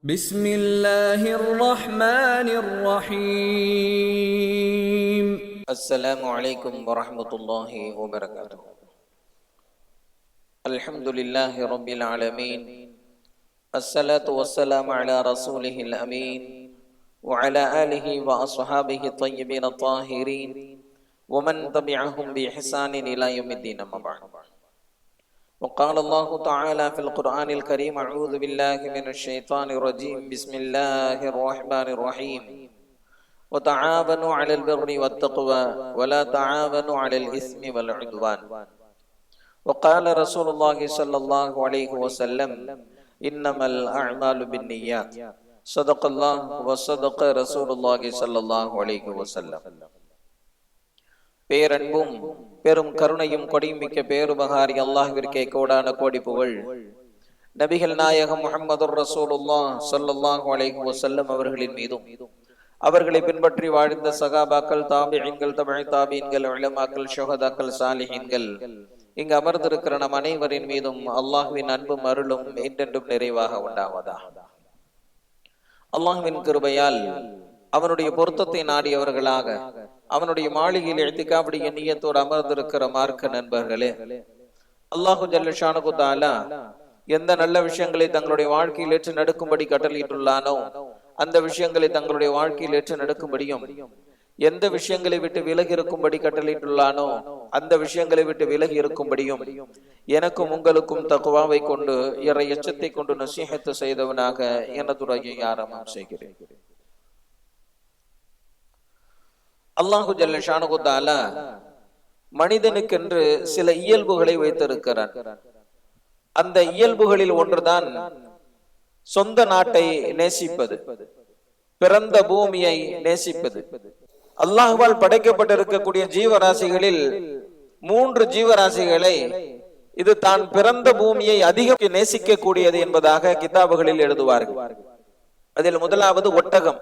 بسم الله الرحمن الرحيم. السلام عليكم ورحمة الله وبركاته. الحمد لله رب العالمين، الصلاة والسلام على رسوله الأمين وعلى آله وأصحابه الطيبين الطاهرين ومن تبعهم بإحسان إلى يوم الدين. أما بعد، وقال الله تعالى في القرآن الكريم: أعوذ بالله من الشيطان الرجيم، بسم الله الرحمن الرحيم، وتعاونوا على البر والتقوى ولا تعاونوا على الإثم والعدوان. وقال رسول الله صلى الله عليه وسلم: إنما الأعمال بالنيات. صدق الله وصدق رسول الله صلى الله عليه وسلم. பேரன்பும் பெரும் கருணையும் கொடிமிக்க பேருபகாரி அல்லாஹ்விற்கே கோடான கோடி புகழ். நபிகள் நாயகம் முஹம்மதுர் ரசூலுல்லாஹ் ஸல்லல்லாஹு அலைஹி வஸல்லம் அவர்களின் மீதும், அவர்களை பின்பற்றி வாழ்ந்த சகாபாக்கள், தாபிஈன்கள், தபஇ தாபிஈன்கள், உலமாக்கள், ஷுஹதாக்கள், சாலிஹீன்கள், இங்கு அமர்ந்திருக்கிற நம் அனைவரின் மீதும் அல்லாஹ்வின் அன்பும் அருளும் என்றென்றும் நிறைவாக உண்டாவதாக. அல்லாஹ்வின் கிருபையால் அவனுடைய பொருத்தத்தை நாடியவர்களாக அவனுடைய மாளிகையில் இஅ்திகாஃபுடைய நிய்யத்தோடு அமர்ந்திருக்கிற மார்க்க நண்பர்களே, அல்லாஹு ஜல்ல ஷானஹு தஆலா எந்த நல்ல விஷயங்களை தங்களுடைய வாழ்க்கையில் ஏற்று நடக்கும்படி கட்டளையிட்டுள்ளானோ அந்த விஷயங்களை தங்களுடைய வாழ்க்கையில் ஏற்று நடக்கும்படியும், எந்த விஷயங்களை விட்டு விலகி இருக்கும்படி கட்டளையிட்டுள்ளானோ அந்த விஷயங்களை விட்டு விலகி இருக்கும்படியும் எனக்கும் உங்களுக்கும் தக்வாவை கொண்டு இறை எச்சத்தை கொண்டு நசீஹத்து செய்தவனாக எனதுரையை ஆரம்பம் செய்கிறேன். அல்லாஹு ஜல்ல ஷானஹு தஆலா மனிதனுக்கென்று சில இயல்புகளை வைத்திருக்கிறார். அந்த இயல்புகளில் ஒன்றுதான் சொந்த நாட்டை நேசிப்பது, பிறந்த பூமியை நேசிப்பது. அல்லாஹ்வால் படைக்கப்பட்டிருக்கக்கூடிய ஜீவராசிகளில் 3 ஜீவராசிகளை இது தான் பிறந்த பூமியை அதிகம் நேசிக்க கூடியது என்பதாக கிதாபுகளில் எழுதுவார்கள். அதில் முதலாவது ஒட்டகம்.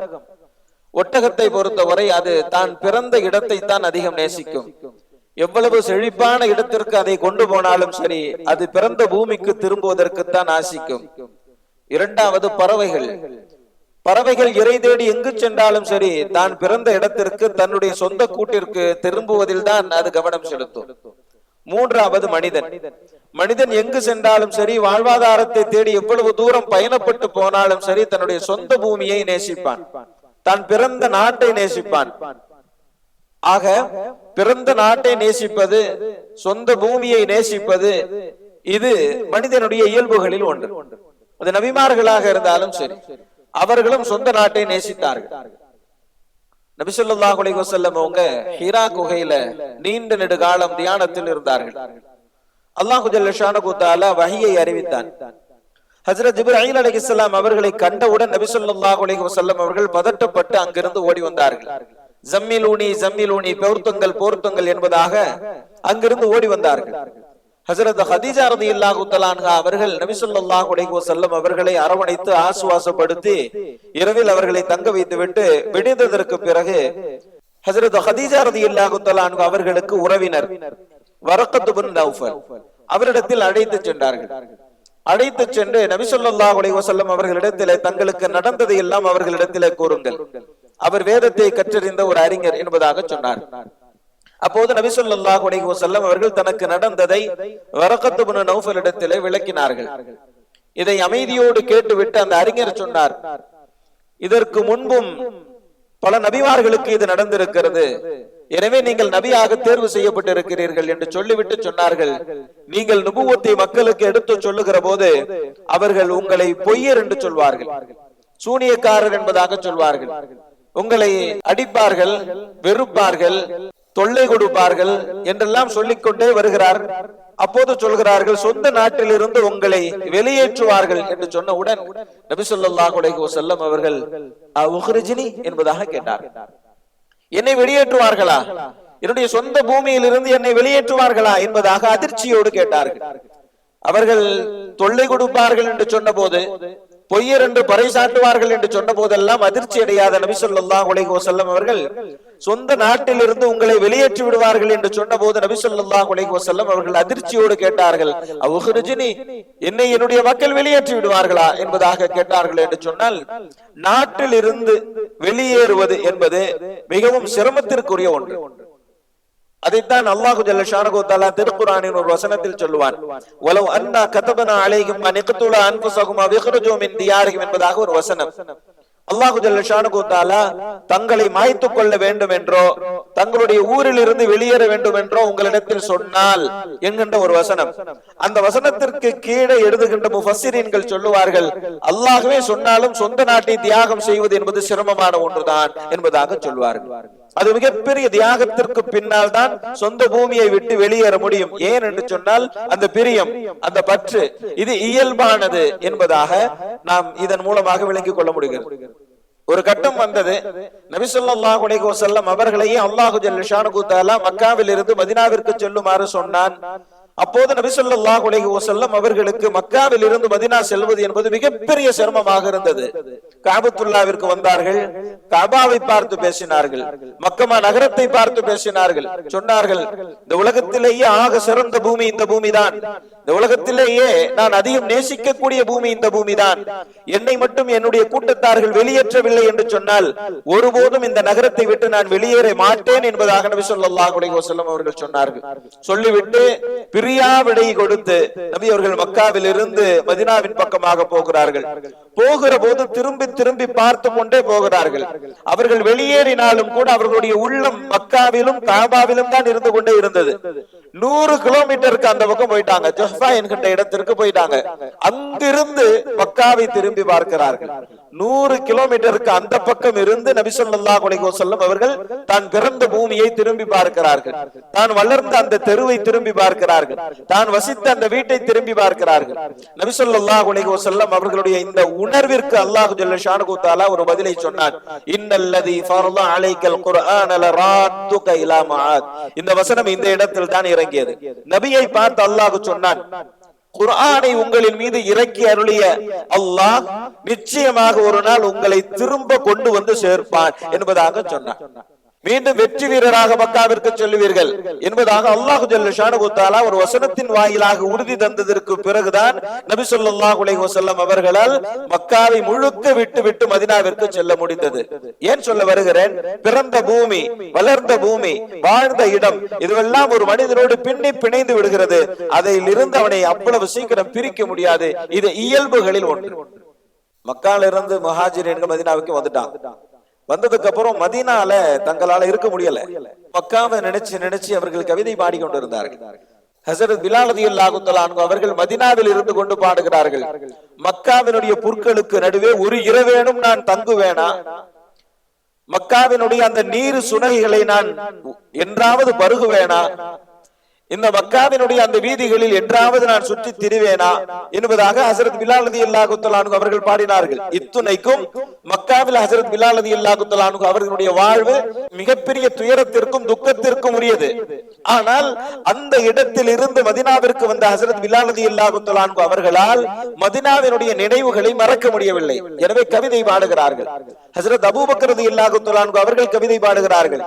ஒட்டகத்தை பொறுத்தவரை அது தான் பிறந்த இடத்தை தான் அதிகம் நேசிக்கும். எவ்வளவு செழிப்பான இடத்திற்கு அதை கொண்டு போனாலும் சரி, அது பிறந்த பூமிக்கு திரும்புவதற்குத்தான் ஆசிக்கும். இரண்டாவது பறவைகள். பறவைகள் இறை தேடி எங்கு சென்றாலும் சரி, தான் பிறந்த இடத்திற்கு, தன்னுடைய சொந்த கூட்டிற்கு திரும்புவதில் தான் அது கவனம் செலுத்தும். மூன்றாவது மனிதன். மனிதன் எங்கு சென்றாலும் சரி, வாழ்வாதாரத்தை தேடி எவ்வளவு தூரம் பயணப்பட்டு போனாலும் சரி, தன்னுடைய சொந்த பூமியை நேசிப்பான், தான் பிறந்த நாட்டை நேசிப்பான். ஆக பிறந்த நாட்டை நேசிப்பது, சொந்த பூமியை நேசிப்பது, இது மனிதனுடைய இயல்புகளில் ஒன்று. அது நபிமார்களாக இருந்தாலும் சரி, அவர்களும் சொந்த நாட்டை நேசித்தார்கள். நபி ஸல்லல்லாஹு அலைஹி வஸல்லம் அவங்க ஹிரா குகையில நீண்ட நெடுகாலம் தியானத்தில் இருந்தார்கள். அல்லாஹு ஜல்ல ஷானஹு தஆலா வஹியை அறிவித்தான். ஹஜ்ரத் ஜிப்ரீல் அலைஹிஸ்ஸலாம் அவர்களை கண்டவுடன் நபி ஸல்லல்லாஹு அலைஹி வஸல்லம் அவர்கள் பதட்டப்பட்டு அங்கிருந்து ஓடி வந்தார்கள். ஜம்மிலூனி ஜம்மிலூனி, போர்த்துங்கள் போர்த்துங்கள் என்பதாக அங்கிருந்து ஓடி வந்தார்கள். ஹஜ்ரத் ஹதீஜா ரலியல்லாஹு தஆலா அன்ஹா அவர்கள் நபி ஸல்லல்லாஹு அலைஹி வஸல்லம் அவர்களை அரவணைத்து ஆசுவாசப்படுத்தி இரவில் அவர்களை தங்க வைத்துவிட்டு விடிந்ததற்கு பிறகு ஹஜ்ரத் ஹதீஜா ரலியல்லாஹு தஆலா அன்ஹா அவர்களுக்கு உறவினர் வரக்கத் இப்னு நௌஃபல் அவரிடத்தில் அழைத்து சென்றார்கள். அழைத்து சென்று நபி ஸல்லல்லாஹு அலைஹி வஸல்லம் அவர்களிடத்திலே தங்களுக்கு நடந்ததை எல்லாம் அவர்களிடத்திலே கூறுங்கள், அவர் வேதத்தை கற்றறிந்த ஒரு அறிஞர் என்பதாக சொன்னார். அப்போது நபி ஸல்லல்லாஹு அலைஹி வஸல்லம் அவர்கள் தனக்கு நடந்ததை வரக்கத் இப்னு நௌஃபல் இடத்திலே விளக்கினார்கள். இதை அமைதியோடு கேட்டுவிட்டு அந்த அறிஞர் சொன்னார், இதற்கு முன்பும் பல நபிமார்களுக்கு இது நடந்திருக்கிறது, எனவே நீங்கள் நபியாக தேர்வு செய்யப்பட்டிருக்கிறீர்கள் என்று சொல்லிவிட்டு சொன்னார்கள், நீங்கள் நுபுவத்தை மக்களுக்கு எடுத்து சொல்லுகிற போது அவர்கள் உங்களை பொய்யர் என்று சொல்வார்கள், சூனியக்காரர் என்பதாக சொல்வார்கள், உங்களை அடிப்பார்கள், வெறுப்பார்கள், தொல்லை கொடுப்பார்கள் என்றெல்லாம் சொல்லிக்கொண்டே வருகிறார். அப்போது சொல்கிறார்கள், சொந்த நாட்டில் இருந்து உங்களை வெளியேற்றுவார்கள் என்று சொன்னவுடன் நபி ஸல்லல்லாஹு அலைஹி வஸல்லம் அவர்கள் உஹ்ரிஜ்னி என்பதாக கேட்டார்கள். என்னை வெளியேற்றுவார்களா, என்னுடைய சொந்த பூமியில் இருந்து என்னை வெளியேற்றுவார்களா என்பதாக அதிர்ச்சியோடு கேட்டார்கள். அவர்கள் தொல்லை கொடுப்பார்கள் என்று சொன்ன போது, பொய்யர் என்று பறைசாட்டுவார்கள் என்று சொன்ன போதெல்லாம் அதிர்ச்சி அடையாத நபி ஸல்லல்லாஹு அலைஹி வஸல்லம் அவர்கள் சொந்த நாட்டில் இருந்து உங்களை வெளியேற்றி விடுவார்கள் என்று சொன்ன போது நபி ஸல்லல்லாஹு அலைஹி வஸல்லம் அவர்கள் அதிர்ச்சியோடு கேட்டார்கள், அவுஹ்ருஜ்னி, என்னை என்னுடைய மக்கள் வெளியேற்றி விடுவார்களா என்பதாக கேட்டார்கள் என்று சொன்னால், நாட்டில் இருந்து வெளியேறுவது என்பது மிகவும் சிரமத்திற்குரிய ஒன்று. அதைத்தான் அல்லாஹு ஜல்ல ஷானஹு தஆலா திருக்குர்ஆனின் ஒரு வசனத்தில் சொல்லுவான், வலவ் அன்னா கதபனா அலைஹிம் அன் இக்துலு அன்ஃபுஸஹும் அவ் இக்ருஜூ மின் தியாரிஹிம் என்பதாக ஒரு வசனம். அல்லாஹு ஜல்ல ஷானஹு தஆலா தங்களை மாய்த்துக் கொள்ள வேண்டும் என்றோ தங்களுடைய ஊரில் இருந்து வெளியேற வேண்டும் என்றோ உங்களிடத்தில் சொன்னால் என்கின்ற ஒரு வசனம். அந்த வசனத்திற்கு கீழே எழுதுகின்ற முஃபஸ்ஸிரீன்கள் சொல்லுவார்கள், அல்லாஹ்வே சொன்னாலும் சொந்த நாட்டை தியாகம் செய்வது என்பது சிரமமான ஒன்றுதான் என்பதாக சொல்வார்கள். அது மிகப்பெரிய தியாகத்திற்கு பின்னால் தான் சொந்த பூமியை விட்டு வெளியேற முடியும். ஏன் என்று சொன்னால் அந்த பிரியம், அந்த பற்று, இது இயல்பானது என்பதாக நாம் இதன் மூலமாக விளங்கிக் கொள்ள முடிகிறது. ஒரு கட்டம் வந்தது, நபி ஸல்லல்லாஹு அலைஹி வஸல்லம் அவர்களையே அல்லாஹு ஜல்ல ஷானஹு தஆலா மக்காவில் இருந்து மதீனாவிற்கு செல்லுமாறு சொன்னான். அப்போது நபி ஸல்லல்லாஹு அலைஹி வஸல்லம் அவர்களுக்கு மக்காவில் இருந்து மதீனா செல்வது என்பது மிகப்பெரிய சிரமமாக இருந்தது. காபத்துல்லாவிற்கு வந்தார்கள், காபாவை பார்த்து பேசினார்கள், மக்கமா நகரத்தை பார்த்து பேசினார்கள். சொன்னார்கள், இந்த உலகத்திலேயே ஆக சிறந்த பூமி இந்த பூமி தான், இந்த உலகத்திலேயே நான் அதிகம் நேசிக்கக்கூடிய பூமி இந்த பூமி தான். என்னை மட்டும் என்னுடைய கூட்டத்தார்கள் வெளியேற்றவில்லை என்று சொன்னால் ஒருபோதும் இந்த நகரத்தை விட்டு நான் வெளியேற மாட்டேன் என்பதாக நபி ஸல்லல்லாஹு அலைஹி வஸல்லம் அவர்கள் சொன்னார்கள். சொல்லிவிட்டு பிரியா விடை கொடுத்து நபி அவர்கள் மக்காவில் இருந்து மதீனாவின் பக்கமாக போகிறார்கள். போகிற போது திரும்பி திரும்பி பார்த்து கொண்டே போகிறார்கள். அவர்கள் வெளியேறினாலும் கூட அவர்களுடைய உள்ளம் மக்காவிலும் காபாவிலும் தான் இருந்து கொண்டே இருந்தது. 100 கிலோமீட்டருக்கு அந்த பக்கம் போயிட்டாங்க, ஜஹ்ஃபா என்கின்ற இடத்திற்கு போயிட்டாங்க. அங்கிருந்து மக்காவை திரும்பி பார்க்கிறார்கள். 100 கிலோமீட்டருக்கு அந்த பக்கம் இருந்து நபி ஸல்லல்லாஹு அலைஹி வஸல்லம் அவர்கள் தான் பிறந்த பூமியை திரும்பி பார்க்கிறார்கள், தான் வளர்ந்த அந்த தெருவை திரும்பி பார்க்கிறார்கள், தான் வசித்த அந்த வீட்டை திரும்பி பார்க்கிறார்கள். நபி ஸல்லல்லாஹு அலைஹி வஸல்லம் அவர்களுடைய இந்த உணர்விற்கு அல்லாஹ் ஜல்ல ஷானஹு தஆலா ஒரு பதிலை சொன்னார். இன்னல்லதி ஃபரத அலைக்கல் குர்ஆன லராத்துக இலா மஆத். இந்த வசனம் இந்த இடத்தில் தான் இறங்கியது. நபியை பார்த்து அல்லாஹ் சொன்னான், குர்ஆனை உங்களின் மீது இறக்கி அருளிய அல்லாஹ் நிச்சயமாக ஒரு நாள் உங்களை திரும்ப கொண்டு வந்து சேர்ப்பான் என்பதாக சொன்னான். மீண்டும் வெற்றி வீரராக மக்காவிற்கு செல்லுவீர்கள் என்பதாக அல்லாஹ் ஜல்ல ஷானஹு தஆலா ஒரு வசனத்தின் வாயிலாக உறுதி தந்ததற்கு பிறகுதான் நபி ஸல்லல்லாஹு அலைஹி வஸல்லம் அவர்களால் மக்காவை முழுக்க விட்டு மதீனாவிற்கு செல்ல முடிந்தது. ஏன் சொல்ல வருகிறேன், பிறந்த பூமி, வளர்ந்த பூமி, வாழ்ந்த இடம், இதுவெல்லாம் ஒரு மனிதனோடு பின்னி பிணைந்து விடுகிறது. அதில் இருந்து அவனை அவ்வளவு சீக்கிரம் பிரிக்க முடியாது. இது இயல்புகளில் ஒன்று. மக்கால இருந்து முஹாஜிரீன்கள் மதீனாவுக்கு வந்துட்டாங்க. வந்ததுக்கு அப்புறம் மதீனால தங்களால இருக்க முடியல. மக்காவை நினைச்சு அவர்கள் கவிதை பாடிக்கொண்டிருந்தார்கள். ஹஸரத் பிலால் ரலியல்லாஹு தஆலா அன்ஹு அவர்கள் மதீனாவில் இருந்து கொண்டு பாடுகிறார்கள், மக்காவினுடைய புற்களுக்கு நடுவே ஒரு இரவேனும் நான் தங்குவேனா, மக்காவினுடைய அந்த நீர் சுனைகளை நான் என்றாவது பருகுவேனா, இந்த மக்காவினுடைய அந்த வீதிகளில் என்றாவது நான் சுற்றி திரிவேனா என்பதாக ஹஸரத் பிலால் ரலியல்லாஹு தஆலா அன்ஹு அவர்கள் பாடினார்கள். இத்துணைக்கும் மக்காவில் ஹஸரத் பிலால் ரலியல்லாஹு தஆலா அன்ஹு அவர்களுடைய வாழ்வு மிகப்பெரிய துயரத்திற்கும் துக்கத்திற்கும் உரியது. ஆனால் அந்த இடத்தில் இருந்து மதீனாவிற்கு வந்த ஹஸரத் பிலால் ரலியல்லாஹு தஆலா அன்ஹு அவர்களால் மதீனாவினுடைய நினைவுகளை மறக்க முடியவில்லை. எனவே கவிதை பாடுகிறார்கள். ஹஸரத் அபூபக்கர் ரலியல்லாஹு தஆலா அன்ஹு அவர்கள் கவிதை பாடுகிறார்கள்.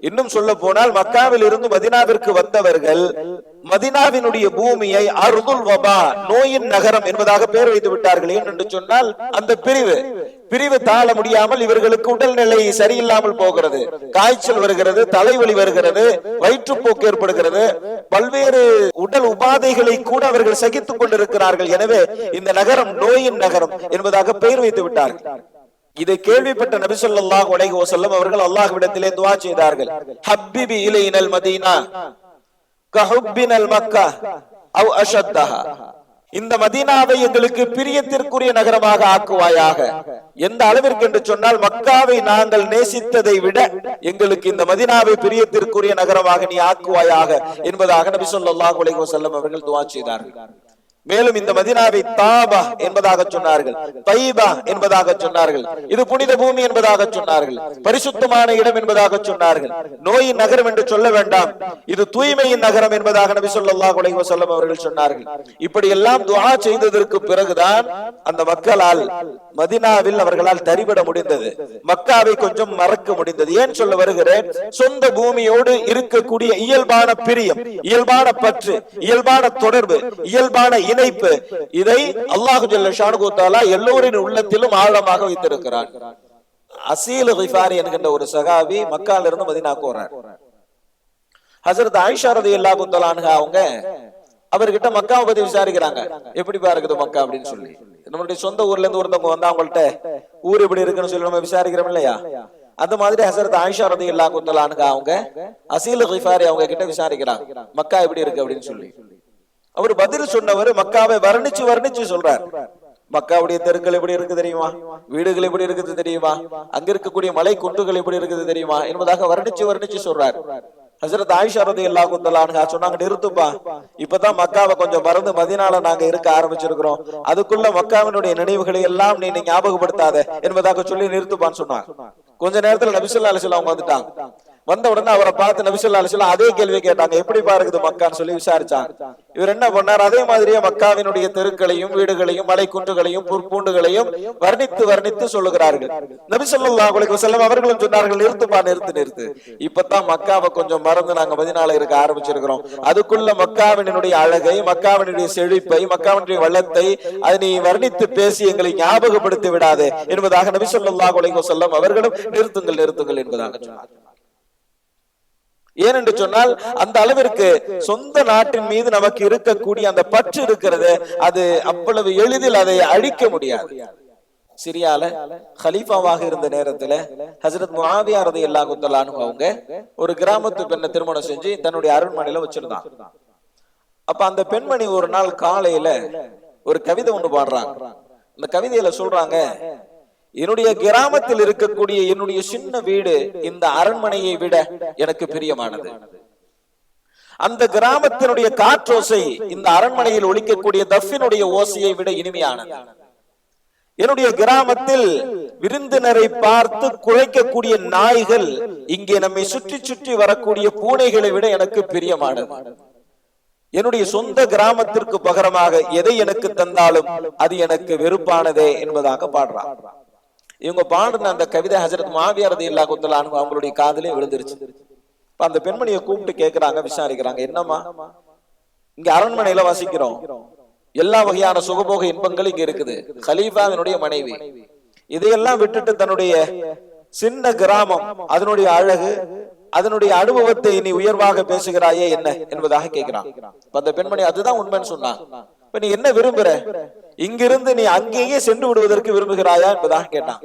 இன்னும் சொல்ல போனால் மக்காவில் இருந்து மதீனாவிற்கு வந்தவர்கள் மதீனாவினுடைய பூமியை அர்துல் வபா, நோயின் நகரம் என்பதாக பெயர் வைத்து விட்டார்கள். ஏன் என்று சொன்னால் அந்த பிரிவு தாழ முடியாமல் இவர்களுக்கு உடல்நிலை சரியில்லாமல் போகிறது, காய்ச்சல் வருகிறது, தலைவலி வருகிறது, வயிற்றுப்போக்கு ஏற்படுகிறது, பல்வேறு உடல் உபாதைகளை கூட அவர்கள் சகித்துக் கொண்டிருக்கிறார்கள். எனவே இந்த நகரம் நோயின் நகரம் என்பதாக பெயர் வைத்து விட்டார்கள். இதை கேள்விப்பட்ட நபி ஸல்லல்லாஹு அலைஹி வஸல்லம் அவர்கள் அல்லாஹ்விடத்திலே துஆ செய்தார்கள், ஹப்பிபி இலைனல் மதீனா கஹுப்பினல் மக்கா அவ் அஷத்தஹா. இந்த மதீனாவை எங்களுக்கு பிரியத்திற்குரிய நகரமாக ஆக்குவாயாக. எந்த அளவிற்கு என்று சொன்னால், மக்காவை நாங்கள் நேசித்ததை விட எங்களுக்கு இந்த மதீனாவை பிரியத்திற்குரிய நகரமாக நீ ஆக்குவாயாக என்பதாக நபி ஸல்லல்லாஹு அலைஹி வஸல்லம் அவர்கள் துஆ செய்தார்கள். மேலும் இந்த மதீனாவை தாபா என்பதாக சொன்னார்கள், தைபா என்பதாக சொன்னார்கள், இது புனித பூமி என்பதாக சொன்னார்கள், பரிசுத்தமான இடம் என்பதாக சொன்னார்கள், நோயின் நகரம் என்று சொல்ல வேண்டாம், இது தூய்மையின் நகரம் என்பதாக நபி ஸல்லல்லாஹு அலைஹி வஸல்லம் அவர்கள் சொன்னார்கள். இப்படி எல்லாம் துஆ செய்ததற்கு பிறகுதான் அந்த மக்களால் மதீனாவில் அவர்களால் தரிபட முடிந்தது, மக்காவை கொஞ்சம் மறக்க முடிந்தது. ஏன் சொல்ல வருகிறேன்? சொந்த பூமியோடு இருக்கக்கூடிய இயல்பான பிரியம், இயல்பான பற்று, இயல்பான தொடர்பு, இயல்பான இணைப்பு, இதை அல்லாஹு ஜல்ல ஷானுஹு தஆலா எல்லோரின் உள்ளத்திலும் ஆழமாக வைத்திருக்கிறார். அசீல் கிஃபாரி என்கின்ற ஒரு சஹாபி மக்கால இருந்து மதீனாவுக்கு வர்றார். ஹஜ்ரத் ஆயிஷா ரலியல்லாஹு தஆலா அன்ஹா அவங்க அவர்கிட்ட மக்காவை பத்தி விசாரிக்கிறாங்க. எப்படி இருக்குது மக்கா அப்படின்னு சொல்லி. நம்மளுடைய சொந்த ஊர்ல இருந்து ஒருத்தவங்க வந்தா அவங்கள்ட்ட ஊர் எப்படி இருக்குன்னு சொல்லி நம்ம விசாரிக்கிறோம் இல்லையா? அந்த மாதிரி ஹஸரத் ஆயிஷா ரலியல்லாஹு தஆலா அன்ஹா அவங்க அசீல் கிஃபாரி அவங்க கிட்ட விசாரிக்கிறாங்க, மக்கா எப்படி இருக்கு அப்படின்னு சொல்லி. அவர் பதில் சொன்னவர் மக்காவை வர்ணிச்சு வர்ணிச்சு சொல்றார். மக்காவுடைய தெருக்கள் எப்படி இருக்கு தெரியுமா, வீடுகள் எப்படி இருக்குது தெரியுமா, அங்க இருக்கக்கூடிய மலை குன்றுகள் எப்படி இருக்குது தெரியுமா என்பதாக வர்ணிச்சு வர்ணிச்சு சொல்றார். ஹஸரத் ஆயிஷா ரலியல்லாஹு தஆலா அன்ஹா சொன்னாங்க, நிறுத்துப்பா, இப்பதான் மக்காவை கொஞ்சம் மறந்து மதீனால நாங்க இருக்க ஆரம்பிச்சிருக்கிறோம், அதுக்குள்ள மக்காவினுடைய நினைவுகளை எல்லாம் நீ ஞாபகப்படுத்தாத என்பதாக சொல்லி நிறுத்துப்பான்னு சொன்னாங்க. கொஞ்ச நேரத்துல நபி ஸல்லல்லாஹு அலைஹி வஸல்லம் அவங்க வந்துட்டாங்க. வந்த உடனே அவரை பார்த்து நபி ஸல்லல்லாஹு அலைஹி வஸல்லம் அதே கேள்வி கேட்டாங்க, எப்படி இருக்குது மக்கான்னு சொல்லி விசாரிச்சாங்க. இவர் என்ன பண்ணார்? அதே மாதிரியே மக்காவினுடைய தெருக்களையும் வீடுகளையும் மலை குன்றுகளையும் புற்பூண்டுகளையும் வர்ணித்து வர்ணித்து சொல்லுகிறார்கள். நபி ஸல்லல்லாஹு அலைஹி வஸல்லம் அவர்களும் சொன்னார்கள், நிறுத்துப்பா, நிறுத்து, இப்பதான் மக்காவை கொஞ்சம் மறந்து நாங்க மதீனால இருக்க ஆரம்பிச்சிருக்கிறோம், அதுக்குள்ள மக்காவினுடைய அழகை, மக்காவினுடைய செழிப்பை, மக்காவினுடைய வளத்தை அதை நீ வர்ணித்து பேசி எங்களை ஞாபகப்படுத்தி விடாதே என்பதாக நபி ஸல்லல்லாஹு அலைஹி வஸல்லம் அவர்களும் நிறுத்துங்கள் என்பதாக சொன்னார். ஏனென்று சொன்னால் அந்த அளவிற்கு சொந்த நாட்டின் மீது நமக்கு இருக்கக்கூடிய அந்த பற்று இருக்கிறது, அது அவ்வளவு எளிதில் அதை அழிக்க முடியாது. சிரியால ஹலீஃபாவாக இருந்த நேரத்துல ஹஜ்ரத் முஆவியா ரலியல்லாஹு தஆலா அன்ஹு அவங்க ஒரு கிராமத்து பெண்ணை திருமணம் செஞ்சு தன்னுடைய அரண்மனையில வச்சிருந்தாங்க. அப்ப அந்த பெண்மணி ஒரு நாள் காலையில ஒரு கவிதை ஒண்ணு பாடுறாங்க. அந்த கவிதையில சொல்றாங்க, என்னுடைய கிராமத்தில் இருக்கக்கூடிய என்னுடைய சின்ன வீடு இந்த அரண்மனையை விட எனக்கு பிரியமானது. அந்த கிராமத்தினுடைய காற்றோசை இந்த அரண்மனையில் ஒலிக்கக்கூடிய தஃபினுடைய ஓசையை விட இனிமையானது. என்னுடைய கிராமத்தில் விருந்தினரை பார்த்து குறைக்கக்கூடிய நாய்கள் இங்கே நம்மை சுற்றி சுற்றி வரக்கூடிய பூனைகளை விட எனக்கு பிரியமானது. என்னுடைய சொந்த கிராமத்திற்கு பகரமாக எதை எனக்கு தந்தாலும் அது எனக்கு வெறுப்பானதே என்பதாக பாடுறான். இவங்க பாடுன அந்த கவிதை ஹஜ்ரத் முஆவியா ரலியல்லாஹு தஆலா அன்ஹு அவங்களுடைய காதிலே விழுந்துருச்சு. அந்த பெண்மணியை கூப்பிட்டு கேட்கிறாங்க, விசாரிக்கிறாங்க, என்னம்மா, இங்க அரண்மனையில வசிக்கிறோம், எல்லா வகையான சுகபோக இன்பங்கள் இங்க இருக்குது, கலீஃபாவினுடைய மனைவி, இதையெல்லாம் விட்டுட்டு தன்னுடைய சின்ன கிராமம், அதனுடைய அழகு, அதனுடைய அனுபவத்தை நீ உயர்வாக பேசுகிறாயே என்ன என்பதாக கேட்கிறான். அந்த பெண்மணி அதுதான் உண்மைன்னு சொன்னான். இப்ப நீ என்ன விரும்புற, இங்கிருந்து நீ அங்கேயே சென்று விடுவதற்கு விரும்புகிறாயா என்பதாக கேட்டான்.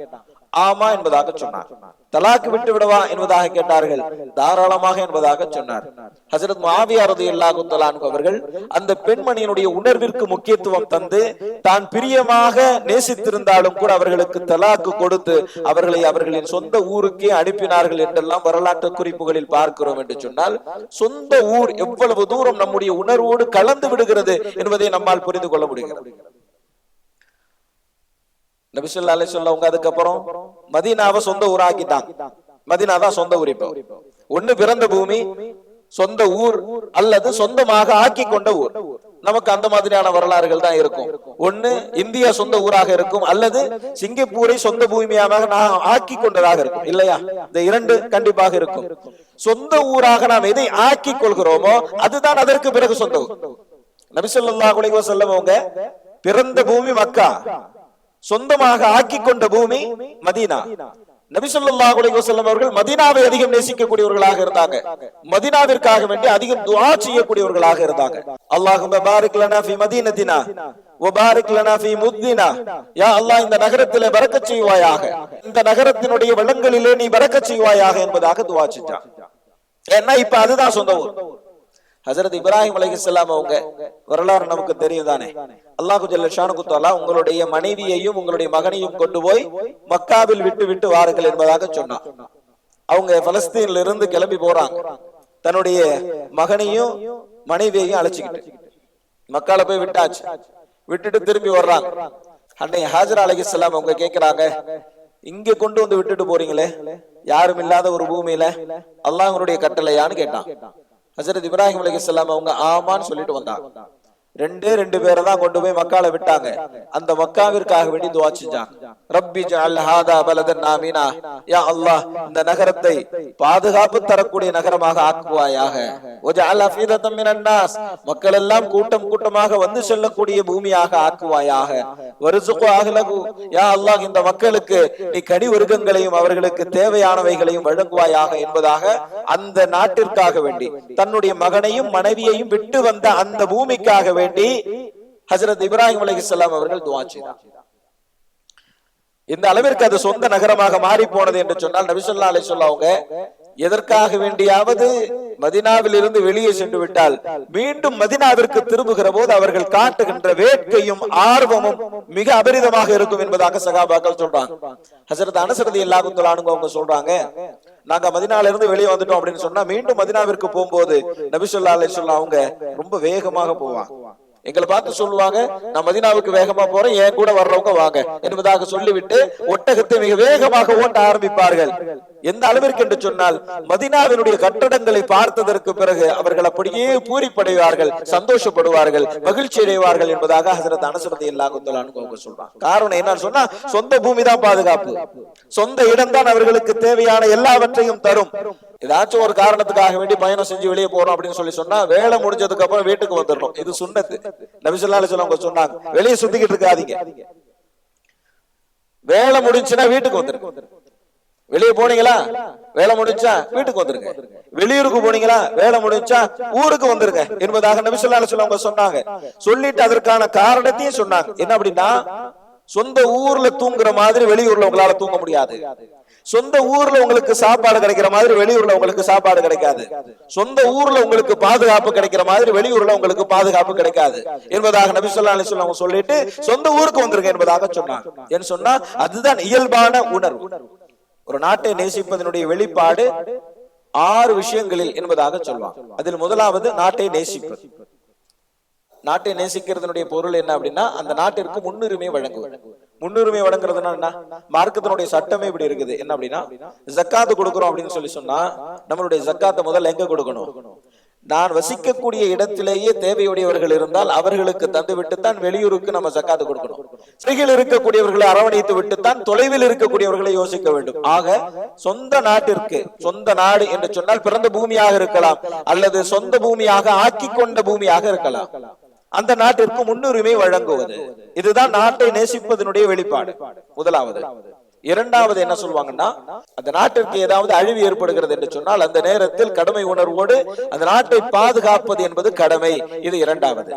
ஆமா என்பதாக சொன்னார். தலாக்கு விட்டு விடவா என்பதாக கேட்டார்கள். தாராளமாக என்பதாக சொன்னார். ஹஜ்ரத் முஆவியா ரலியல்லாஹு தஆலா அன்ஹு அவர்கள் அந்த பெண்மணியினுடைய உணர்விற்கு முக்கியத்துவம் தந்து தான் பிரியமாக நேசித்திருந்தாலும் கூட அவர்களுக்கு தலாக்கு கொடுத்து அவர்களை அவர்களின் சொந்த ஊருக்கே அனுப்பினார்கள் என்றெல்லாம் வரலாற்று குறிப்புகளில் பார்க்கிறோம். என்று சொன்னால் சொந்த ஊர் எவ்வளவு தூரம் நம்முடைய உணர்வோடு கலந்து விடுகிறது என்பதை நம்மால் புரிந்து கொள்ள முடிகிறது. நபி ஸல்லல்லாஹு அலைஹி வஸல்லம் அவங்க அதுக்கப்புறம் மதீனாவை சொந்த ஊராக்கிட்டாங்க. மதீனா தான் சொந்த ஊர். இப்போ ஒண்ணு பிறந்த பூமி, சொந்த ஊர், அல்லது சொந்தமாக ஆக்கி கொண்ட ஊர். நமக்கு அந்த மாதிரியான வரலாறுகள் தான் இருக்கும். ஒண்ணு இந்தியா சொந்த ஊராக இருக்கும், அல்லது சிங்கப்பூரை சொந்த பூமியாக நாம் ஆக்கி கொண்டதாக இருக்கும், இல்லையா? இந்த இரண்டு கண்டிப்பாக இருக்கும். சொந்த ஊராக நாம் எதை ஆக்கி கொள்கிறோமோ அதுதான் அதற்கு பிறகு சொந்த ஊர். நபி ஸல்லல்லாஹு அலைஹி வஸல்லம் அவங்க பிறந்த பூமி மக்கா, சொந்தமாக ஆக்கி கொண்ட பூமி மதீனா. நபி ஸல்லல்லாஹு அலைஹி வஸல்லம் அவர்கள் மதீனாவை அதிகம் நேசிக்கக்கூடியவர்களாக இருந்தாங்க. மதீனாவிற்காக வேண்டி அதிகம் துஆ செய்யக்கூடியவர்களாக இருந்தாங்க. அல்லாஹும்ம பாரிக் லனா ஃபீ மதீனத்தினா வ பாரிக் லனா ஃபீ முத்தினா. யா அல்லாஹ், இந்த நகரத்திலே பரக்கத் செய்வாயாக, இந்த நகரத்தினுடைய வளங்களிலே நீ பரக்கத் செய்வாயாக என்பதாக துஆ செஞ்சாங்க. ஏன்னா இப்ப அதுதான் சொந்த ஊர். ஹஜ்ரத் இப்ராஹிம் அலைஹிஸ்ஸலாம் அவங்க வரலாறு நமக்கு தெரியும் தானே. அல்லாஹு ஜல்ல ஷானுஹு தஆலா உங்களுடைய மனைவியையும் உங்களுடைய மகனையும் கொண்டு போய் மக்காவில் விட்டு விட்டு வாருங்கள் என்பதாக சொன்னார். அவங்க பலஸ்தீன்ல இருந்து கிளம்பி போறாங்க, தன்னுடைய மகனையும் மனைவியையும் அழைச்சிக்கிட்டு. மக்கால போய் விட்டாச்சு. விட்டுட்டு திரும்பி வர்றாங்க. அன்னை ஹாஜரா அலைஹிஸ்ஸலாம் அவங்க கேக்குறாங்க, இங்க கொண்டு வந்து விட்டுட்டு போறீங்களே, யாரும் இல்லாத ஒரு பூமியில, அல்லாஹ்வுடைய கட்டளையான்னு கேட்டான். ஹஜரத் இப்ராஹிம் அலைஹிஸ்ஸலாம் அவங்க ஆமான்னு சொல்லிட்டு வந்தாங்க. ரெண்டு பேரை தான் கொண்டு போய் மக்கால விட்டாங்க. அந்த மக்காவிற்காக வேண்டி துஆ செஞ்சாங்க. ரப்பி ஜஅல் ஹாதா பலதன் ஆமீனா, யா அல்லாஹ் இந்த நகரத்தை பாதுகாப்பு தரக்கூடிய நகரமாக ஆக்குவாயாக. வஜஅல் அஃபீதத்தம் மினன் நாஸ், மக்கள் எல்லாம் கூட்டம் கூட்டமாக வந்து செல்லக்கூடிய பூமியாக ஆக்குவாயாக. வர்ஸுகு அஹ்லஹு, யா அல்லாஹ் இந்த மக்களுக்கு நீ கனி வர்க்கங்களையும் அவர்களுக்கு தேவையானவைகளையும் வழங்குவாயாக என்பதாக அந்த நாட்டிற்காக வேண்டி தன்னுடைய மகனையும் மனைவியையும் விட்டு வந்த அந்த பூமிக்காக வேண்டி ஹஜ்ரத் இப்ராஹிம் அலைஹிஸ்ஸலாம் அவர்கள் துஆ செய்தார். இந்த அளவிற்கு அது சொந்த நகரமாக மாறி போனது என்று சொன்னால் நபி ஸல்லல்லாஹு அலைஹி வஸல்லம் அவங்க எதற்காக வேண்டியாவது மதீனாவில் இருந்து வெளியே சென்று விட்டால் மீண்டும் மதீனாவிற்கு திரும்புகிற போது அவர்கள் காட்டுகின்ற வேட்கையும் ஆர்வமும் மிக அபரிதமாக இருக்கும் என்பதாக சகாபாக்கள் சொல்றாங்க. ஹஜ்ரத் அனஸ் ரலியல்லாஹு தஆலா அன்ஹு அவங்க சொல்றாங்க, நாங்க மதீனால இருந்து வெளியே வந்துட்டோம் அப்படின்னு சொன்னா மீண்டும் மதீனாவிற்கு போகும்போது நபி ஸல்லல்லாஹு அலைஹி வஸல்லம் அவங்க ரொம்ப வேகமாக போவாங்க. எங்களை பார்த்து சொல்லுவாங்க, நான் மதீனாவுக்கு வேகமா போறேன், என் கூட வர்றவங்க வாங்க என்பதாக சொல்லிவிட்டு ஒட்டகத்தை மிக வேகமாக ஓட்ட ஆரம்பிப்பார்கள். எந்த அளவிற்கு என்று சொன்னால் மதீனாவினுடைய கட்டடங்களை பார்த்ததற்கு பிறகு அவர்கள் அப்படியே பூரிப்படைவார்கள், சந்தோஷப்படுவார்கள், மகிழ்ச்சி அடைவார்கள் என்பதாக ஹஜ்ரத் அனஸ் ரலியல்லாஹு தஆலா அன்ஹு சொல்றாங்க. காரணம் என்னன்னு சொன்னா சொந்த பூமி தான் பாதுகாப்பு, சொந்த இடம் தான் அவர்களுக்கு தேவையான எல்லாவற்றையும் தரும். ஏதாச்சும் ஒரு காரணத்துக்காக வேண்டி பயணம் செஞ்சு வெளியே போறோம் அப்படின்னு சொன்னா வேலை முடிஞ்சதுக்கு அப்புறம் வீட்டுக்கு வந்துடணும். இது சுன்னத்து. நபி ஸல்லல்லாஹு அலைஹி வஸல்லம் சொன்னாங்க, வெளியே சுத்திக்கிட்டு இருக்காதீங்க, வேலை முடிஞ்சுன்னா வீட்டுக்கு வந்துருங்க. வெளியே போனீங்களா, வேலை முடிஞ்சா வீட்டுக்கு வந்துருங்க. வெளியூருக்கு போனீங்களா, வேலை முடிஞ்சா ஊருக்கு வந்துருங்க என்பதாக நபி ஸல்லல்லாஹு அலைஹி வஸல்லம் சொன்னாங்க. சொல்லிட்டு அதற்கான காரணத்தையும் சொன்னாங்க. என்ன அப்படின்னா, சொந்த ஊர்ல தூங்குற மாதிரி வெளியூர்ல உங்களால தூங்க முடியாது. சொந்த ஊர்ல உங்களுக்கு சாப்பாடு கிடைக்கிற மாதிரி வெளியூர்ல உங்களுக்கு சாப்பாடு கிடைக்காது. சொந்த ஊர்ல உங்களுக்கு பாதுகாப்பு கிடைக்கிற மாதிரி வெளியூர்ல உங்களுக்கு பாதுகாப்பு கிடைக்காது என்பதாக நபி ஸல்லல்லாஹு அலைஹி வஸல்லம் சொல்லிட்டு சொந்த ஊருக்கு வந்துருங்க என்பதாக சொன்னாங்க. ஏன்னு சொன்னா அதுதான் இயல்பான உணர்வு. ஒரு நாட்டை நேசிப்பதனுடைய வெளிப்பாடு 6 விஷயங்களில் என்பதாக சொல்வாங்க. அதில் முதலாவது நாட்டை நேசிப்பது. நாட்டை நேசிக்கிறதுனுடைய பொருள் என்ன அப்படின்னா, அந்த நாட்டிற்கு முன்னுரிமை வழங்குவது. முன்னுரிமை வழங்குறதுன்னா என்ன? மார்க்கத்தினுடைய சட்டமே இப்படி இருக்குது. என்ன அப்படின்னா, ஜக்காத்து கொடுக்கிறோம் அப்படின்னு சொன்னா நம்மளுடைய ஜக்காத்தை முதல்ல எங்க கொடுக்கணும்? நான் வசிக்கக்கூடிய இடத்திலேயே தேவையுடையவர்கள் இருந்தால் அவர்களுக்கு தந்து விட்டுத்தான் வெளியூருக்கு நம்ம ஜக்காத்து கொடுக்கணும். சிறையில் இருக்கக்கூடியவர்களை அரவணைத்து விட்டுத்தான் தொலைவில் இருக்கக்கூடியவர்களை யோசிக்க வேண்டும். ஆக சொந்த நாட்டிற்கு, சொந்த நாடு என்று சொன்னால் பிறந்த பூமியாக இருக்கலாம் அல்லது சொந்த பூமியாக ஆக்கி கொண்ட பூமியாக இருக்கலாம், அந்த நாட்டிற்கு முன்னுரிமை வழங்குவது. இதுதான் நாட்டை நேசிப்பதனுடைய வெளிப்பாடு முதலாவது. இரண்டாவது என்ன சொல்வாங்கன்னா, அந்த நாட்டிற்கு ஏதாவது அழிவு ஏற்படுகிறது என்று சொன்னால் அந்த நேரத்தில் கடமை உணர்வோடு அந்த நாட்டை பாதுகாப்பது என்பது கடமை. இது இரண்டாவது.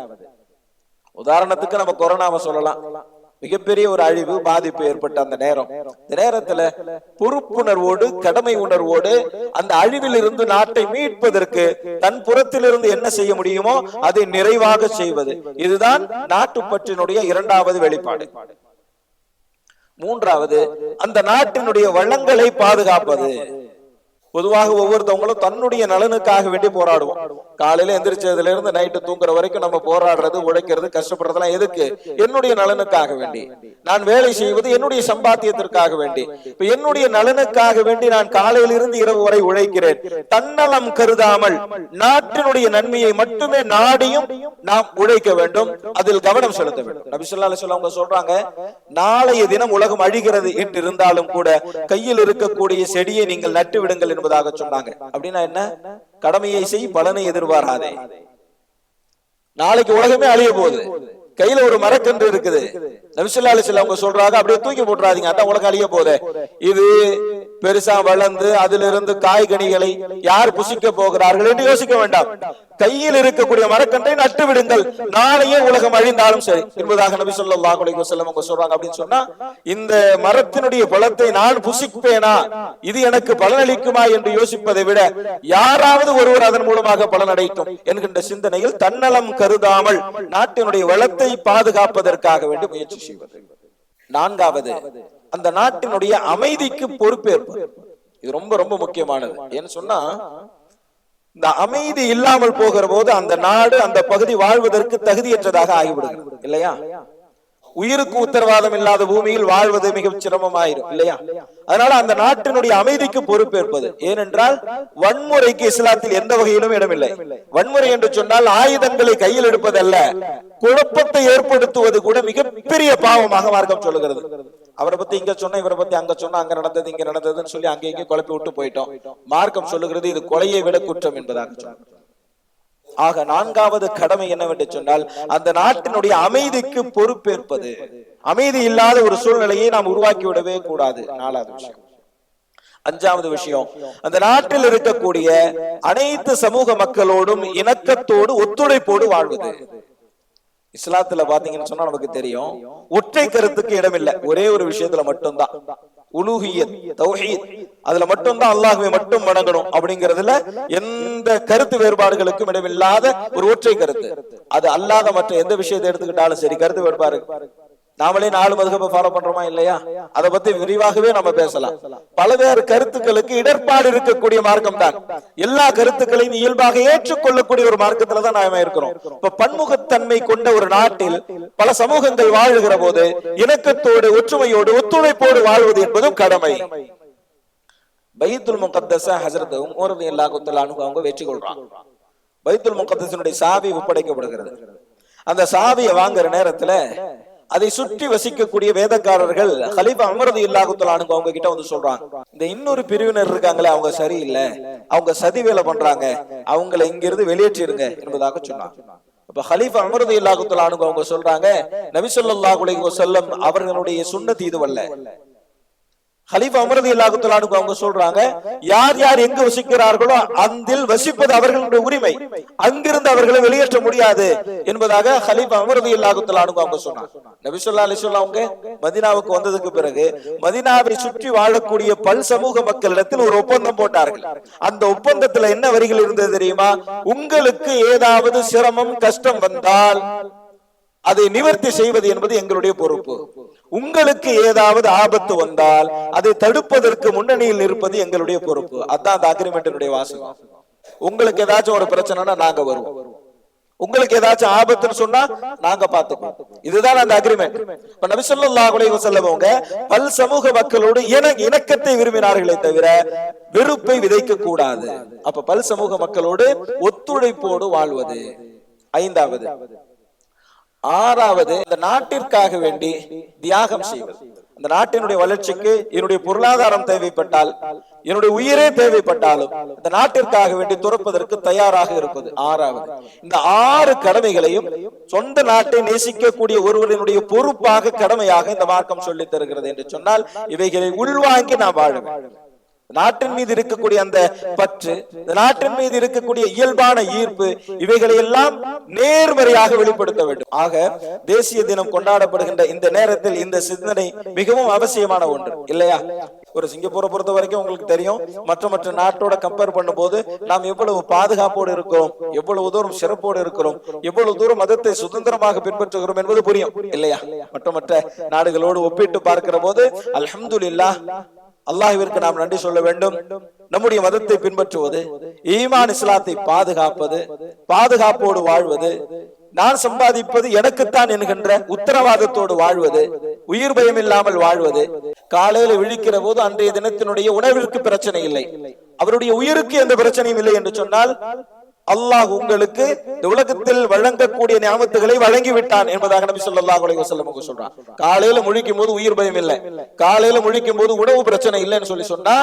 உதாரணத்துக்கு நம்ம கொரோனாவை சொல்லலாம். மிகப்பெரிய ஒரு அழிவு பாதிப்பு ஏற்பட்ட அந்த நேரம், இந்த நேரத்துல பொறுப்புணர்வோடு கடமை உணர்வோடு அந்த அழிவில் இருந்து நாட்டை மீட்பதற்கு தன் புறத்திலிருந்து என்ன செய்ய முடியுமோ அதை நிறைவாக செய்வது. இதுதான் நாட்டுப்பற்றினுடைய இரண்டாவது வெளிப்பாடு. மூன்றாவது, அந்த நாட்டினுடைய வளங்களை பாதுகாப்பது. பொதுவாக ஒவ்வொருத்தவங்களும் தன்னுடைய நலனுக்காக வேண்டி போராடுவோம். காலையில எந்திரிச்சதுல இருந்து நைட்டு தூங்குற வரைக்கும் நம்ம போராடுறது, உழைக்கிறது, கஷ்டப்படுறதெல்லாம் எதுக்கு? என்னுடைய நலனுக்காக வேண்டி. நான் வேலை செய்வது என்னுடைய சம்பாத்தியத்திற்காக வேண்டி. இப்ப என்னுடைய நலனுக்காக வேண்டி நான் காலையிலிருந்து இரவு வரை உழைக்கிறேன். தன்னலம் கருதாமல் நாட்டினுடைய நன்மையை மட்டுமே நாடியும் நாம் உழைக்க வேண்டும், அதில் கவனம் செலுத்த வேண்டும். நபி ஸல்லல்லாஹு அலைஹி வஸல்லம் அவங்க சொல்றாங்க, நாளைய தினம் உலகம் அழிகிறது என்று இருந்தாலும் கூட கையில் இருக்கக்கூடிய செடியை நீங்கள் நட்டு விடுங்கள் என்பதாக சொன்னாங்க. அப்படின்னா என்ன? கடமையை செய், பலனை எதிர்பாராதே. நாளைக்கு உலகமே அழிய போகுது, கையில ஒரு மரக்கன்று இருக்குது. நபி ஸல்லல்லாஹு அலைஹி வஸல்லம் அவங்க சொல்றாங்க, அப்படியே தூக்கி போட்டுறாதீங்க, அதான் உலகம் அழிய போகுது. இது பெருசா வளர்ந்து அதிலிருந்து காய்கனிகளை யார் புசிக்க போகிறார்கள் என்று யோசிக்க வேண்டாம். கையில் இருக்கக்கூடிய மரக்கன்றை நட்டு விடுங்கள், நாளையே உலகம் அழிந்தாலும் சரி என்பதாக நபி ஸல்லல்லாஹு அலைஹி வஸல்லம் அவங்க சொல்றாங்க. அப்படின்னு சொன்னா இந்த மரத்தினுடைய பழத்தை நான் புசிப்பேனா, இது எனக்கு பலனளிக்குமா என்று யோசிப்பதை விட யாராவது ஒருவர் அதன் மூலமாக பலனடையட்டும் என்கின்ற சிந்தனையில் தன்னலம் கருதாமல் நாட்டினுடைய வளத்தை பாதுகாப்பதற்காக வேண்டி முயற்சி செய்வது. நான்காவது, அந்த நாட்டினுடைய அமைதிக்கு பொறுப்பேற்பது. இது ரொம்ப ரொம்ப முக்கியமானது. ஏன்னு சொன்னா இந்த அமைதி இல்லாமல் போகிற போது அந்த நாடு அந்த பகுதி வாழ்வதற்கு தகுதியற்றதாக ஆகிவிடுகிறது இல்லையா? உயிருக்கு உத்தரவாதம் இல்லாத பூமியில் வாழ்வது மிக சிரமமாயிரும் இல்லையா? அதனால அந்த நாட்டினுடைய அமைதிக்கு பொறுப்பேற்பது. ஏனென்றால் வன்முறைக்கு இஸ்லாத்தில் எந்த வகையிலும் இடமில்லை. வன்முறை என்று சொன்னால் ஆயுதங்களை கையில் எடுப்பதல்ல, குழப்பத்தை ஏற்படுத்துவது கூட மிகப்பெரிய பாவமாக மார்க்கம் சொல்லுகிறது. அவரை பத்தி இங்க சொன்ன, இவரை பத்தி அங்க சொன்னா, அங்க நடந்தது இங்க நடந்ததுன்னு சொல்லி அங்கே இங்கே குழப்பி விட்டு போயிட்டோம். மார்க்கம் சொல்லுகிறது இது கொலையை விட குற்றம் என்பதாக சொல்லுகிறது. ஆக நான்காவது கடமை என்னவென்று சொன்னால் அந்த நாட்டினுடைய அமைதிக்கு பொறுப்பேற்பது. அமைதி இல்லாத ஒரு சூழ்நிலையை நாம் உருவாக்கி விடவே கூடாது. நாலாவது விஷயம். அஞ்சாவது விஷயம், அந்த நாட்டில் இருக்கக்கூடிய அனைத்து சமூக மக்களோடும் இணக்கத்தோடு ஒத்துழைப்போடு வாழ்வது. இஸ்லாத்துல பாத்தீங்கன்னு சொன்னா நமக்கு தெரியும், ஒற்றை கருத்துக்கு இடம் இல்லை. ஒரே ஒரு விஷயத்துல மட்டும்தான், உலூஹியத் தௌஹீத், அதுல மட்டும்தான் அல்லாஹ்வை மட்டும் வணங்கணும் அப்படிங்கிறதுல எந்த கருத்து வேறுபாடுகளுக்கும் இடமில்லாத ஒரு ஒற்றை கருத்து. அது அல்லாத மற்ற எந்த விஷயத்தை எடுத்துக்கிட்டாலும் சரி கருத்து வேறுபாடு. நாமளே 4 மதுஹபை ஃபாலோ பண்றோமா இல்லையா? அதை பத்தி விரிவாகவே நம்ம பேசலாம். பலவேறு கருத்துக்களுக்கு இடர்பாடு இருக்கக்கூடிய மார்க்கம் தான். எல்லா கருத்துக்களையும் இயல்பாக ஏற்றுக்கொள்ளக்கூடிய ஒரு மார்க்கத்துல தான் நாம இருக்கிறோம். இப்ப பன்முகத்தன்மை கொண்ட ஒரு நாட்டில் பல சமூகங்கள் வாழுகிற போது இணக்கத்தோடு ஒற்றுமையோடு ஒத்துழைப்போடு வாழ்வது என்பதும் கடமை. பைத்துல் முகத்தஸ ஹஜ்ரத் உமர் ரலியல்லாஹு தஆலா அன்ஹு அவங்க வெற்றி கொள்றாங்க. பைத்துல் முகத்தஸினுடைய சாவி ஒப்படைக்கப்படுகிறது. அந்த சாவியை வாங்குற நேரத்துல அதை சுற்றி வசிக்கக்கூடிய வேதக்காரர்கள் கலீஃபா உமர் ரலியல்லாஹு தஆலா அன்ஹு அவங்க கிட்ட வந்து சொல்றாங்க, இந்த இன்னொரு பிரிவினர் இருக்காங்களே அவங்க சரியில்லை, அவங்க சதி வேலை பண்றாங்க, அவங்களை இங்கிருந்து வெளியேற்றிருங்க என்பதாக சொன்னாங்க. அப்ப கலீஃபா உமர் ரலியல்லாஹு தஆலா அன்ஹு அவங்க சொல்றாங்க, நபி ஸல்லல்லாஹு அலைஹி வஸல்லம் அவர்களுடைய சுன்னத் இதுவல்ல. கலீஃபா உமர் ரலியல்லாஹு தஆலா அன்ஹு அவங்க சொல்றாங்க, யார் யார் எங்கு வசிக்கிறார்களோ அந்தில் வசிப்பது அவர்களுடைய உரிமை, அங்கிருந்து அவர்களை வெளியேற்ற முடியாது என்பதாக கலீஃபா உமர் ரலியல்லாஹு தஆலா அன்ஹு அவங்க சொன்னாங்க. நபி ஸல்லல்லாஹு அலைஹி வஸல்லம் அவங்க மதீனாவுக்கு வந்ததுக்கு பிறகு மதீனாவை சுற்றி வாழக்கூடிய பல் சமூக மக்களிடத்தில் ஒரு ஒப்பந்தம் போட்டார்கள். அந்த ஒப்பந்தத்துல என்ன வரிகள் இருந்தது தெரியுமா? உங்களுக்கு ஏதாவது சிரமம் கஷ்டம் வந்தால் அதை நிவர்த்தி செய்வது என்பது எங்களுடைய பொறுப்பு. உங்களுக்கு ஏதாவது ஆபத்து வந்தால் அதை தடுப்பதற்கு முன்னணியில் இருப்பது எங்களுடைய பொறுப்பு. அதான் அந்த அக்ரிமெண்டினுடைய வாசகம். உங்களுக்கு ஏதாச்சும் ஒரு பிரச்சனைனா நாங்க வருவோம், உங்களுக்கு ஏதாச்சும் ஆபத்துன்னு சொன்னா நாங்க பாத்துப்போம். இதுதான் அந்த அக்ரிமெண்ட். இப்ப நபி ஸல்லல்லாஹு அலைஹி வஸல்லம் அவங்க பல் சமூக மக்களோடு இணக்கத்தை விரும்பினார்களே தவிர வெறுப்பை விதைக்க கூடாது. அப்ப பல் சமூக மக்களோடு ஒத்துழைப்போடு வாழ்வது ஐந்தாவது. ஆறாவது, இந்த நாட்டிற்காக வேண்டி தியாகம் செய்வது. இந்த நாட்டினுடைய வளர்ச்சிக்கு என்னுடைய பொருளாதாரம் தேவைப்பட்டால், என்னுடைய உயிரே தேவைப்பட்டாலும் இந்த நாட்டிற்காக வேண்டி துறப்பதற்கு தயாராக இருப்பது ஆறாவது. இந்த 6 கடமைகளையும் சொந்த நாட்டை நேசிக்கக்கூடிய ஒருவரினுடைய பொறுப்பாக கடமையாக இந்த மார்க்கம் சொல்லித் தருகிறது என்று சொன்னால் இவைகளை உள்வாங்கி நாம் வாழ வேண்டும். நாட்டின் மீது இருக்கக்கூடிய அந்த பற்று, நாட்டின் மீது இருக்கக்கூடிய இயல்பான ஈர்ப்பு, இவைகளை எல்லாம் நேர்மறையாக வெளிப்படுத்த வேண்டும். ஆக தேசிய தினம் கொண்டாடப்படுகின்ற இந்த நேரத்தில் இந்த சிந்தனை மிகவும் அவசியமான ஒன்று இல்லையா? ஒரு சிங்கப்பூரை பொறுத்த வரைக்கும் உங்களுக்கு தெரியும், மற்ற நாட்டோட கம்பேர் பண்ணும் போது நாம் எவ்வளவு பாதுகாப்போடு இருக்கிறோம், எவ்வளவு தூரம் சிறப்போடு இருக்கிறோம், எவ்வளவு தூரம் மதத்தை சுதந்திரமாக பின்பற்றுகிறோம் என்பது புரியும் இல்லையா? மற்ற நாடுகளோடு ஒப்பிட்டு பார்க்கிற போது அல்ஹம்துலில்லாஹ், அல்லாஹ்விற்கு நாம் நன்றி சொல்ல வேண்டும். நம்முடைய மதத்தை பின்பற்றுவது, ஈமான் இஸ்லாத்தை பாதுகாப்பது, பாதுகாப்போடு வாழ்வது, நான் சம்பாதிப்பது எனக்குத்தான் என்கின்ற உத்தரவாதத்தோடு வாழ்வது, உயிர் பயம் இல்லாமல் வாழ்வது, காலையில விழிக்கிற போது அன்றைய தினத்தினுடைய உணவிற்கு பிரச்சனை இல்லை, அவருடைய உயிருக்கு எந்த பிரச்சனையும் இல்லை என்று சொன்னால் அல்லாஹ் உங்களுக்கு இந்த உலகத்தில் வழங்கக்கூடிய நியாமத்துகளை வழங்கி விட்டான் என்பதாக நபி ஸல்லல்லாஹு அலைஹி வஸல்லம் சொல்றான். காலையில முழிக்கும் போது உயிர் பயம் இல்லை, காலையில முழிக்கும் போது உணவு பிரச்சனை இல்லைன்னு சொன்னா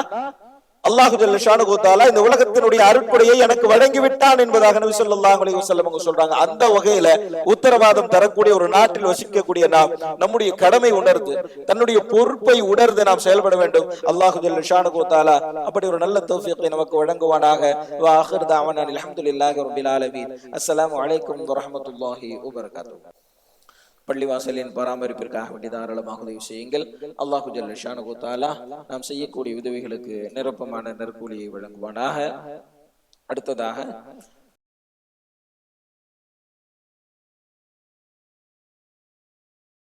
அல்லாஹு ஜல்ல ஷானுஹு தஆலா இந்த உலகத்தினுடைய அருட்கொடையை எனக்கு வழங்கி விட்டான் என்பதாக நபி ஸல்லல்லாஹு அலைஹி வஸல்லம் சொல்றாங்க. அந்த வகையில உத்தரவாதம் தரக்கூடிய ஒரு நாட்டில் வசிக்கக்கூடிய நாம் நம்முடைய கடமை உணர்ந்து, தன்னுடைய பொறுப்பை உணர்ந்து நாம் செயல்பட வேண்டும். அல்லாஹு ஜல்ல ஷானுஹு தஆலா அப்படி ஒரு நல்ல தௌஃபீகை நமக்கு வழங்குவானாக. வ ஆகிர் தஅவானா அல்ஹம்துலில்லாஹி ரப்பில் ஆலமீன். அஸ்ஸலாமு அலைக்கும் வரஹ்மத்துல்லாஹி வபரகாத்துஹு. பள்ளிவாசலின் பராமரிப்பிற்காக வேண்டி தாராளமாக உதவி செய்யுங்கள். அல்லாஹு ஜல்ல ஷானுஹு தஆலா நாம் செய்யக்கூடிய உதவிகளுக்கு நிரப்பமான நற்கூலியை வழங்குவானாக. அடுத்ததாக